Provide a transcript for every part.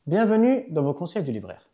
Bienvenue dans vos conseils du libraire.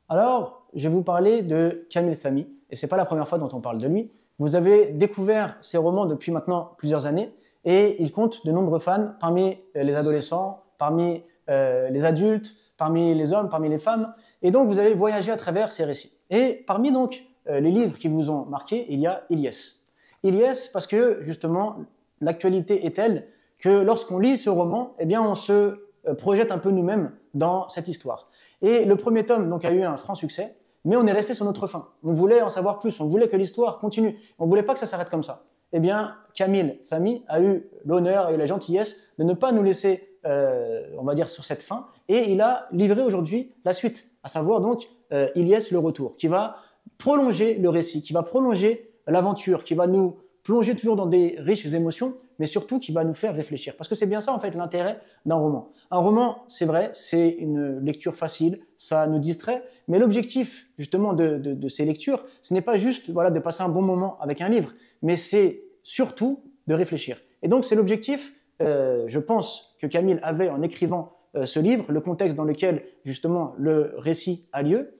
Alors, je vais vous parler de Kamil Fahmy, et ce n'est pas la première fois dont on parle de lui. Vous avez découvert ses romans depuis maintenant plusieurs années, et il compte de nombreux fans parmi les adolescents, parmi les adultes, parmi les hommes, parmi les femmes, et donc vous avez voyagé à travers ses récits. Et parmi donc les livres qui vous ont marqué, il y a Ilyes. Ilyes parce que justement, l'actualité est telle que lorsqu'on lit ce roman, eh bien on se projette un peu nous-mêmes dans cette histoire. Et le premier tome donc, a eu un franc succès, mais on est resté sur notre faim. On voulait en savoir plus, on voulait que l'histoire continue. On ne voulait pas que ça s'arrête comme ça. Eh bien, Kamil Fahmy a eu l'honneur et la gentillesse de ne pas nous laisser, on va dire, sur cette faim. Et il a livré aujourd'hui la suite, à savoir donc Ilyes le retour, qui va prolonger le récit, qui va prolonger l'aventure, qui va nous plonger toujours dans des riches émotions, mais surtout qui va nous faire réfléchir. Parce que c'est bien ça, en fait, l'intérêt d'un roman. Un roman, c'est vrai, c'est une lecture facile, ça nous distrait, mais l'objectif, justement, de ces lectures, ce n'est pas juste voilà, de passer un bon moment avec un livre, mais c'est surtout de réfléchir. Et donc, c'est l'objectif, je pense, que Kamil avait en écrivant ce livre, le contexte dans lequel, justement, le récit a lieu.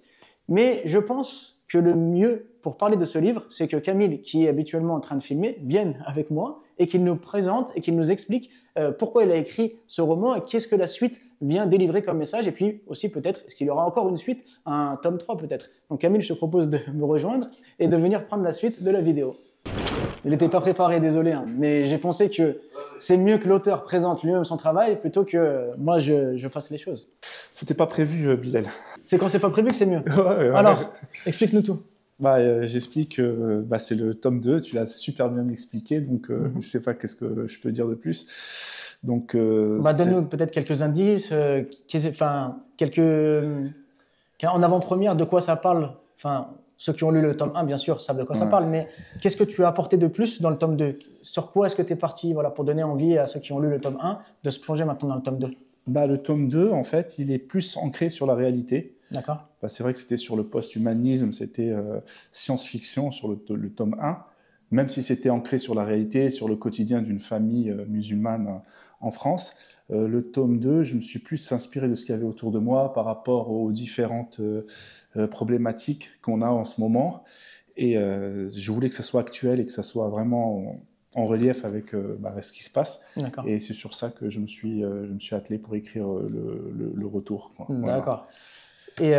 Mais je pense que le mieux pour parler de ce livre, c'est que Kamil, qui est habituellement en train de filmer, vienne avec moi et qu'il nous présente et qu'il nous explique pourquoi il a écrit ce roman et qu'est-ce que la suite vient délivrer comme message. Et puis aussi peut-être, est-ce qu'il y aura encore une suite, un tome 3 peut-être. Donc Kamil, je te propose de me rejoindre et de venir prendre la suite de la vidéo. Il n'était pas préparé, désolé, hein, mais j'ai pensé que c'est mieux que l'auteur présente lui-même son travail plutôt que moi je fasse les choses. C'était pas prévu, Bilal. C'est quand c'est pas prévu que c'est mieux. Ouais. Alors, explique-nous tout. J'explique que c'est le tome 2, tu l'as super bien expliqué, donc je sais pas qu'est-ce que je peux dire de plus. Donc, donne-nous peut-être quelques indices, en avant-première de quoi ça parle. Enfin, ceux qui ont lu le tome 1, bien sûr, savent de quoi ça parle, mais qu'est-ce que tu as apporté de plus dans le tome 2? Sur quoi est-ce que tu es parti voilà, pour donner envie à ceux qui ont lu le tome 1 de se plonger maintenant dans le tome 2? Le tome 2, en fait, il est plus ancré sur la réalité. D'accord. C'est vrai que c'était sur le post-humanisme, c'était science-fiction sur le tome 1, même si c'était ancré sur la réalité, sur le quotidien d'une famille musulmane en France. Le tome 2, je me suis plus inspiré de ce qu'il y avait autour de moi par rapport aux différentes problématiques qu'on a en ce moment. Et je voulais que ça soit actuel et que ça soit vraiment en relief avec ce qui se passe. Et c'est sur ça que je me suis attelé pour écrire le retour. D'accord. Et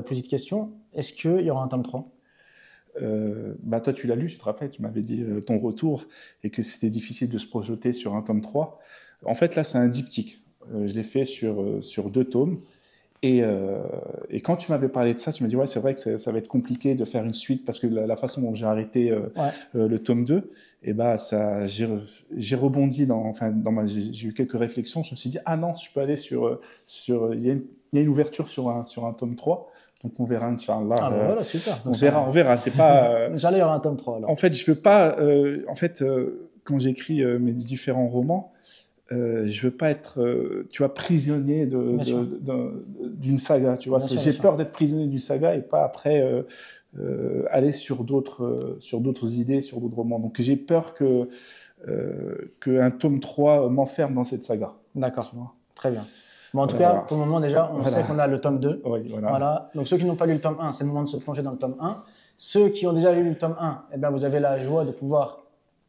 petite question, est-ce qu'il y aura un tome 3? Toi, tu l'as lu, tu te rappelles, tu m'avais dit ton retour et que c'était difficile de se projeter sur un tome 3. En fait, là, c'est un diptyque. Je l'ai fait sur 2 tomes. Et quand tu m'avais parlé de ça, tu m'as dit ouais, c'est vrai que ça va être compliqué de faire une suite parce que la façon dont j'ai arrêté le tome 2, j'ai rebondi j'ai eu quelques réflexions. Je me suis dit ah non, je peux aller il y a une ouverture sur un tome 3. Donc on verra, Inch'Allah. Ah voilà, super. Donc on verra. C'est pas. J'allais y avoir un tome 3 alors. En fait, je veux pas. Quand j'écris mes différents romans, je veux pas être, prisonnier d'une saga. Tu vois, j'ai peur d'être prisonnier d'une saga et pas après aller sur d'autres idées, sur d'autres romans. Donc j'ai peur qu'un tome 3 m'enferme dans cette saga. D'accord. Très bien. Bon, en tout cas, pour le moment, déjà, on sait qu'on a le tome 2. Oui, voilà. Donc, ceux qui n'ont pas lu le tome 1, c'est le moment de se plonger dans le tome 1. Ceux qui ont déjà lu le tome 1, vous avez la joie de pouvoir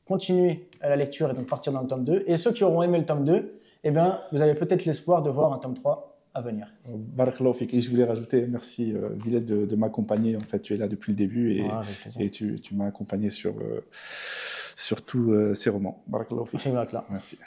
continuer la lecture et donc partir dans le tome 2. Et ceux qui auront aimé le tome 2, vous avez peut-être l'espoir de voir un tome 3 à venir. Barakallahu fik. Et je voulais rajouter, merci Villette de m'accompagner. En fait, tu es là depuis le début et tu m'as accompagné sur tous ces romans. Barakallahu fik. Merci.